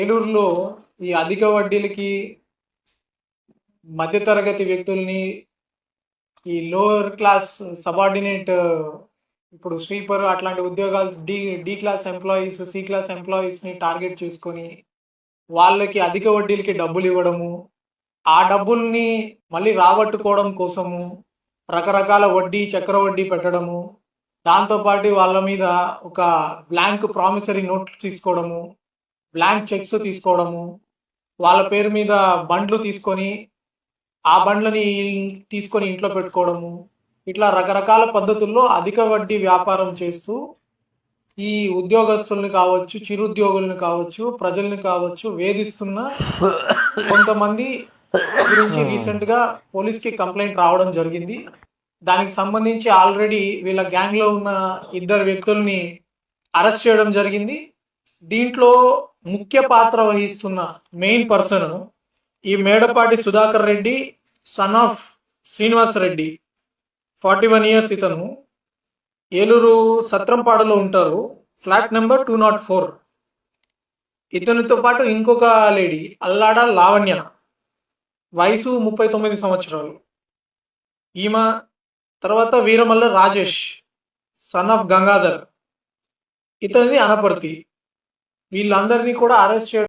ఏలూరులో ఈ అధిక వడ్డీలకి మధ్యతరగతి వ్యక్తుల్ని, ఈ లోవర్ క్లాస్ సబార్డినేట్, ఇప్పుడు స్వీపర్ అట్లాంటి ఉద్యోగాలు, D class employees, C class ఎంప్లాయీస్ని టార్గెట్ చేసుకొని వాళ్ళకి అధిక వడ్డీలకి డబ్బులు ఇవ్వడము, ఆ డబ్బుల్ని మళ్ళీ రాబట్టుకోవడం కోసము రకరకాల వడ్డీ, చక్ర వడ్డీ పెట్టడము, దాంతోపాటు వాళ్ళ మీద ఒక బ్లాంక్ ప్రామిసరీ నోట్ తీసుకోవడము, బ్లాంక్ చెక్స్ తీసుకోవడము, వాళ్ళ పేరు మీద బండ్లు తీసుకొని ఆ బండ్లని తీసుకొని ఇంట్లో పెట్టుకోవడము, ఇట్లా రకరకాల పద్ధతుల్లో అధిక వడ్డీ వ్యాపారం చేస్తూ ఈ ఉద్యోగస్తుల్ని కావచ్చు, చిరుద్యోగుల్ని కావచ్చు, ప్రజల్ని కావచ్చు వేధిస్తున్న కొంతమంది గురించి రీసెంట్ గా పోలీస్ కి కంప్లైంట్ రావడం జరిగింది. దానికి సంబంధించి ఆల్రెడీ వీళ్ళ గ్యాంగ్ లో ఉన్న ఇద్దరు వ్యక్తుల్ని అరెస్ట్ చేయడం జరిగింది. దీంట్లో ముఖ్య పాత్ర వహిస్తున్న మెయిన్ పర్సన్ ఈ Medapati Sudhakar Reddy, son of Srinivas Reddy, 41 years. ఇతను ఏలూరు సత్రంపాడులో ఉంటారు, ఫ్లాట్ నెంబర్ 204. ఇతనితో పాటు ఇంకొక లేడీ అల్లాడ లావణ్య, వయసు 39 సంవత్సరాలు. ఈమె తర్వాత వీరమల్ల రాజేష్, సన్ ఆఫ్ గంగాధర్, ఇతనిది అనపర్తి. వీళ్ళందరినీ కూడా అరెస్ట్ చేయడం